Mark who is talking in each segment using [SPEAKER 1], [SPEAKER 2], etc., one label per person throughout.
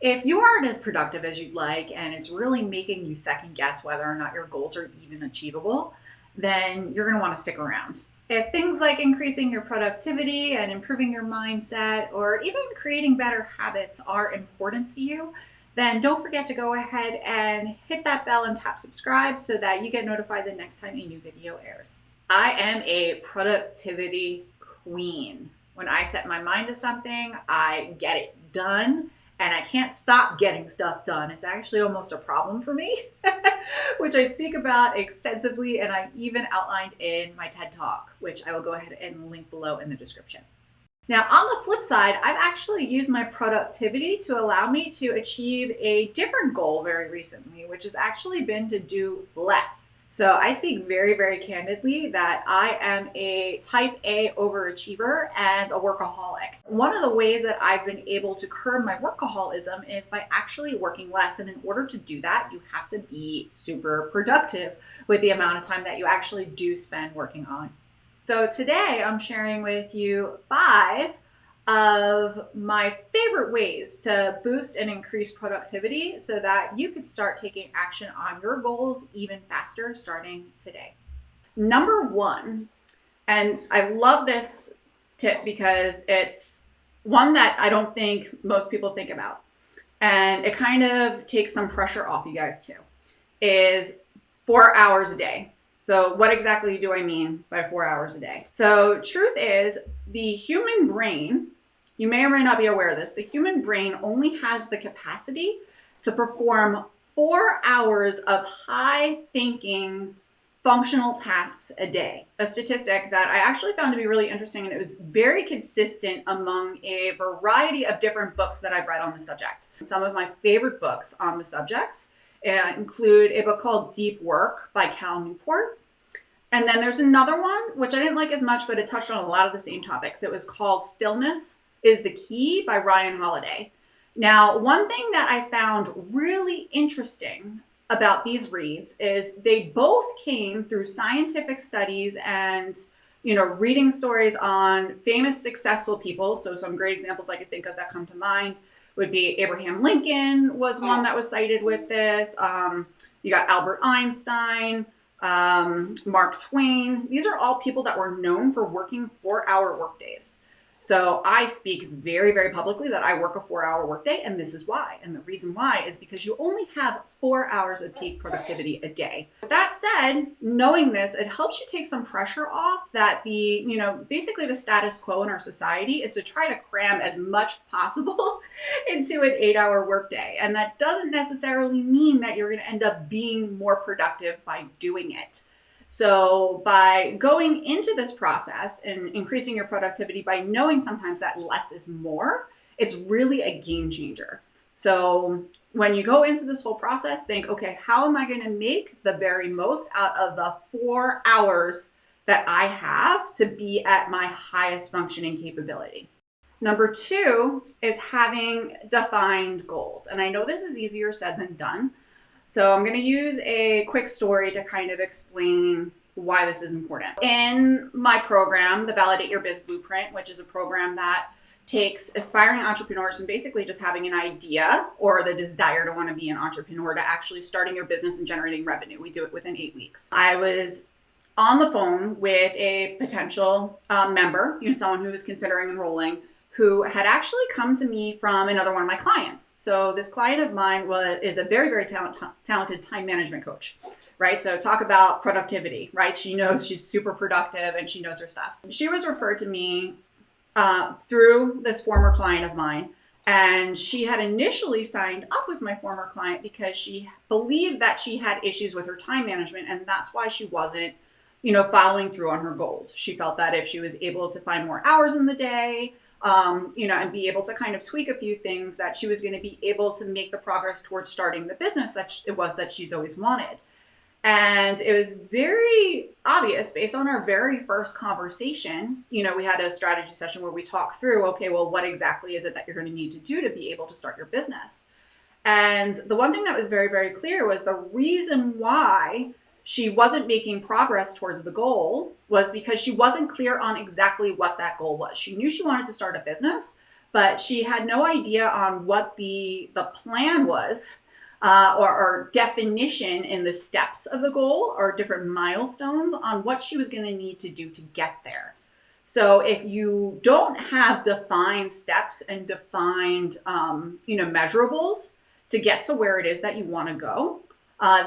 [SPEAKER 1] If you aren't as productive as you'd like and it's really making you second guess whether or not your goals are even achievable, then you're going to want to stick around. If things like increasing your productivity and improving your mindset or even creating better habits are important to you, then don't forget to go ahead and hit that bell and tap subscribe so that you get notified the next time a new video airs. I am a productivity queen. When I set my mind to something, I get it done and I can't stop getting stuff done. It's actually almost a problem for me, which I speak about extensively and I even outlined in my TED Talk, which I will go ahead and link below in the description. Now, on the flip side, I've actually used my productivity to allow me to achieve a different goal very recently, which has actually been to do less. So I speak very, very candidly that I am a type A overachiever and a workaholic. One of the ways that I've been able to curb my workaholism is by actually working less. And in order to do that, you have to be super productive with the amount of time that you actually do spend working on. So today I'm sharing with you 5 of my favorite ways to boost and increase productivity so that you could start taking action on your goals even faster starting today. Number 1, and I love this tip because it's one that I don't think most people think about, and it kind of takes some pressure off you guys too, is 4 hours a day. So what exactly do I mean by 4 hours a day? So truth is, the human brain, you may or may not be aware of this, the human brain only has the capacity to perform 4 hours of high thinking functional tasks a day. A statistic that I actually found to be really interesting, and it was very consistent among a variety of different books that I've read on the subject. Some of my favorite books on the subjects include a book called Deep Work by Cal Newport. And then there's another one, which I didn't like as much, but it touched on a lot of the same topics. It was called Stillness is the Key by Ryan Holiday. Now, one thing that I found really interesting about these reads is they both came through scientific studies and reading stories on famous successful people. So some great examples I could think of that come to mind would be Abraham Lincoln was one that was cited with this. You got Albert Einstein, Mark Twain. These are all people that were known for working 4-hour workdays. So I speak very, very publicly that I work a 4-hour workday, and this is why. And the reason why is because you only have 4 hours of peak productivity a day. With that said, knowing this, it helps you take some pressure off that basically the status quo in our society is to try to cram as much possible into an 8-hour workday. And that doesn't necessarily mean that you're going to end up being more productive by doing it. So by going into this process and increasing your productivity by knowing sometimes that less is more, it's really a game changer. So when you go into this whole process, think, okay, how am I going to make the very most out of the 4 hours that I have to be at my highest functioning capability? Number 2 is having defined goals. And I know this is easier said than done. So I'm going to use a quick story to kind of explain why this is important. In my program, the Validate Your Biz Blueprint, which is a program that takes aspiring entrepreneurs from basically just having an idea or the desire to want to be an entrepreneur to actually starting your business and generating revenue. We do it within 8 weeks. I was on the phone with a potential member, someone who was considering enrolling, who had actually come to me from another one of my clients. So this client of mine is a very, very talented time management coach, right? So talk about productivity, right? She knows she's super productive and she knows her stuff. She was referred to me through this former client of mine. And she had initially signed up with my former client because she believed that she had issues with her time management. And that's why she wasn't, following through on her goals. She felt that if she was able to find more hours in the day, and be able to kind of tweak a few things, that she was going to be able to make the progress towards starting the business that she's always wanted. And it was very obvious based on our very first conversation. We had a strategy session where we talked through, okay, well, what exactly is it that you're going to need to do to be able to start your business? And the one thing that was very, very clear was the reason why she wasn't making progress towards the goal was because she wasn't clear on exactly what that goal was. She knew she wanted to start a business, but she had no idea on what the plan was, or definition in the steps of the goal or different milestones on what she was going to need to do to get there. So if you don't have defined steps and defined, measurables to get to where it is that you want to go,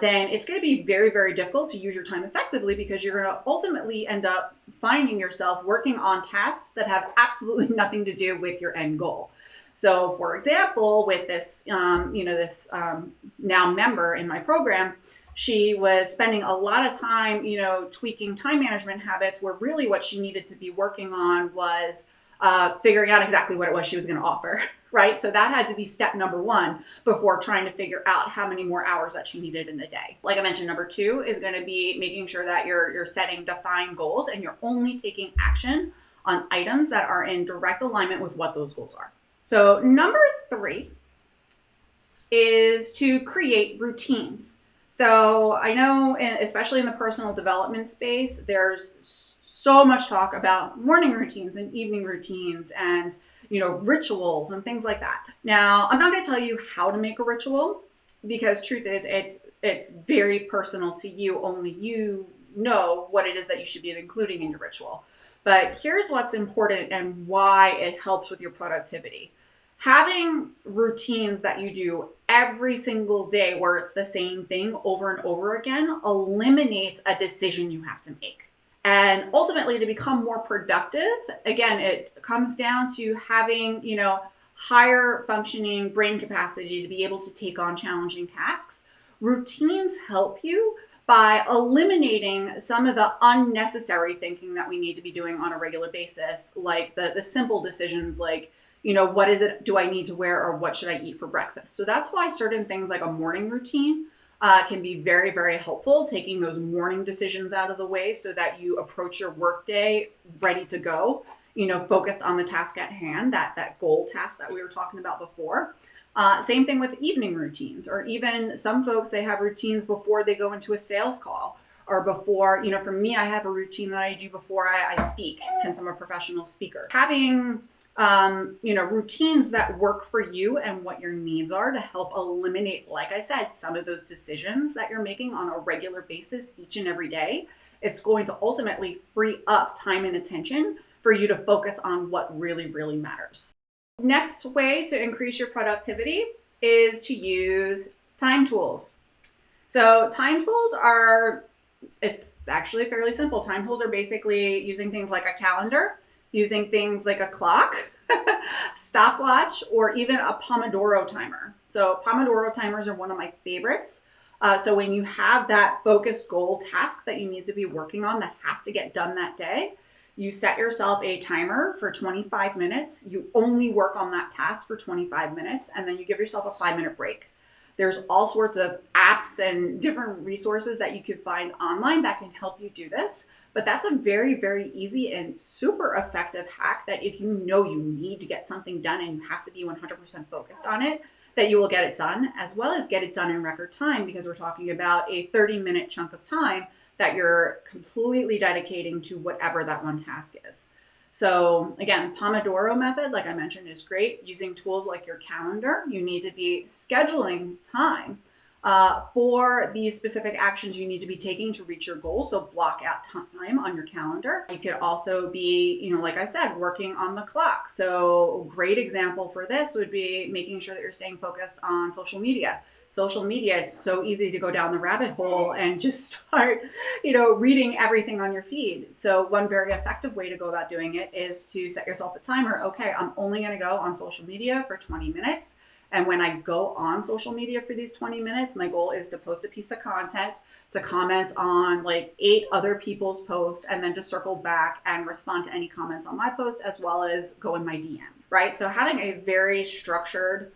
[SPEAKER 1] then it's going to be very, very difficult to use your time effectively, because you're going to ultimately end up finding yourself working on tasks that have absolutely nothing to do with your end goal. So, for example, with this, now member in my program, she was spending a lot of time, tweaking time management habits, where really what she needed to be working on was figuring out exactly what it was she was going to offer, right? So that had to be step number one before trying to figure out how many more hours that she needed in a day. Like I mentioned, number two is going to be making sure that you're setting defined goals and you're only taking action on items that are in direct alignment with what those goals are. So number three is to create routines. So I know, especially in the personal development space, there's so much talk about morning routines and evening routines and, rituals and things like that. Now, I'm not going to tell you how to make a ritual, because truth is it's very personal to you. Only you know what it is that you should be including in your ritual. But here's what's important and why it helps with your productivity. Having routines that you do every single day where it's the same thing over and over again eliminates a decision you have to make. And ultimately, to become more productive, again, it comes down to having, higher functioning brain capacity to be able to take on challenging tasks. Routines help you by eliminating some of the unnecessary thinking that we need to be doing on a regular basis, like the simple decisions like, what is it do I need to wear, or what should I eat for breakfast? So that's why certain things like a morning routine can be very, very helpful, taking those morning decisions out of the way so that you approach your workday ready to go, focused on the task at hand, that goal task that we were talking about before. Same thing with evening routines, or even some folks, they have routines before they go into a sales call, or before, for me, I have a routine that I do before I speak, since I'm a professional speaker. Having routines that work for you and what your needs are to help eliminate, like I said, some of those decisions that you're making on a regular basis each and every day. It's going to ultimately free up time and attention for you to focus on what really, really matters. Next way to increase your productivity is to use time tools. So time tools it's actually fairly simple. Time tools are basically using things like a calendar, using things like a clock, stopwatch, or even a Pomodoro timer. So Pomodoro timers are one of my favorites. So when you have that focused goal task that you need to be working on that has to get done that day, you set yourself a timer for 25 minutes. You only work on that task for 25 minutes, and then you give yourself a 5-minute break. There's all sorts of apps and different resources that you can find online that can help you do this. But that's a very, very easy and super effective hack that if you know you need to get something done and you have to be 100% focused on it, that you will get it done, as well as get it done in record time, because we're talking about a 30-minute chunk of time that you're completely dedicating to whatever that one task is. So again, Pomodoro method, like I mentioned, is great. Using tools like your calendar, you need to be scheduling time for these specific actions you need to be taking to reach your goal. So block out time on your calendar. You could also be, like I said, working on the clock. So a great example for this would be making sure that you're staying focused on social media. Social media, it's so easy to go down the rabbit hole and just start, reading everything on your feed. So one very effective way to go about doing it is to set yourself a timer. Okay, I'm only going to go on social media for 20 minutes. And when I go on social media for these 20 minutes, my goal is to post a piece of content, to comment on like 8 other people's posts, and then to circle back and respond to any comments on my post, as well as go in my DMs, right? So having a very structured,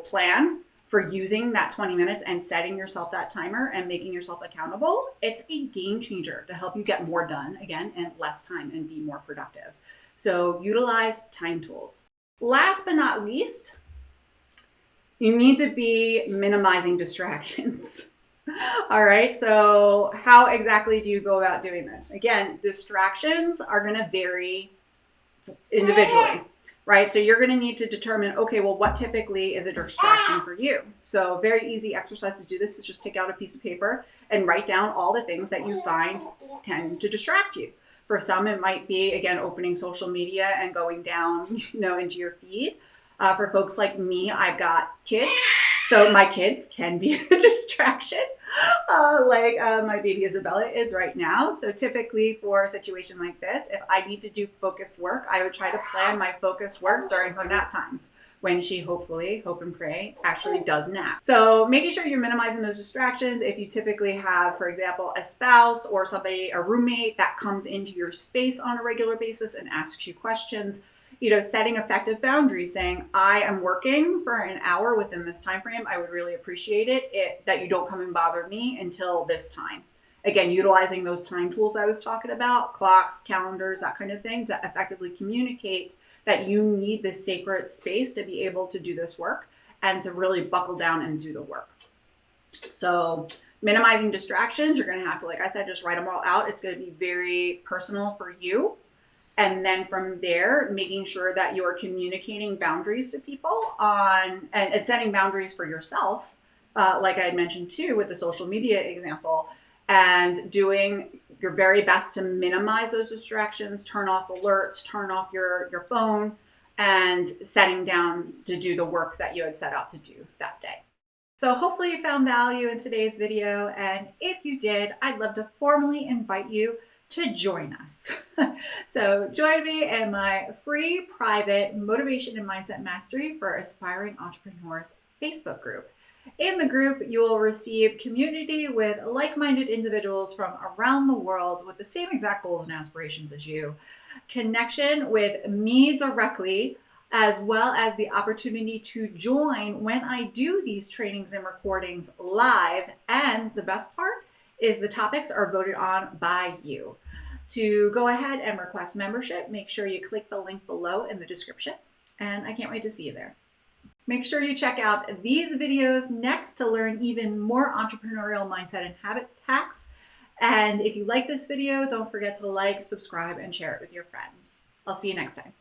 [SPEAKER 1] plan for using that 20 minutes and setting yourself that timer and making yourself accountable, it's a game changer to help you get more done, again, in less time and be more productive. So utilize time tools. Last but not least, you need to be minimizing distractions. All right, so how exactly do you go about doing this? Again, distractions are going to vary individually. right? So you're going to need to determine, okay, well, what typically is a distraction for you? So very easy exercise to do this is just take out a piece of paper and write down all the things that you find tend to distract you. For some, it might be, again, opening social media and going down, into your feed. For folks like me, I've got kids, so my kids can be a distraction, like my baby Isabella is right now. So typically for a situation like this, if I need to do focused work, I would try to plan my focused work during her nap times, when she hopefully, hope and pray, actually does nap. So making sure you're minimizing those distractions. If you typically have, for example, a spouse or somebody, a roommate that comes into your space on a regular basis and asks you questions, setting effective boundaries, saying, I am working for an hour within this time frame. I would really appreciate it that you don't come and bother me until this time. Again, utilizing those time tools I was talking about, clocks, calendars, that kind of thing, to effectively communicate that you need this sacred space to be able to do this work and to really buckle down and do the work. So minimizing distractions, you're going to have to, like I said, just write them all out. It's going to be very personal for you. And then from there, making sure that you are communicating boundaries to people and setting boundaries for yourself, like I had mentioned too with the social media example, and doing your very best to minimize those distractions, turn off alerts, turn off your phone, and setting down to do the work that you had set out to do that day. So hopefully you found value in today's video, and if you did, I'd love to formally invite you to join us. So join me in my free private Motivation and Mindset Mastery for Aspiring Entrepreneurs Facebook group. In the group, you will receive community with like-minded individuals from around the world with the same exact goals and aspirations as you, connection with me directly, as well as the opportunity to join when I do these trainings and recordings live. And the best part is the topics are voted on by you. To go ahead and request membership, make sure you click the link below in the description, and I can't wait to see you there. Make sure you check out these videos next to learn even more entrepreneurial mindset and habit hacks. And if you like this video, don't forget to like, subscribe, and share it with your friends. I'll see you next time.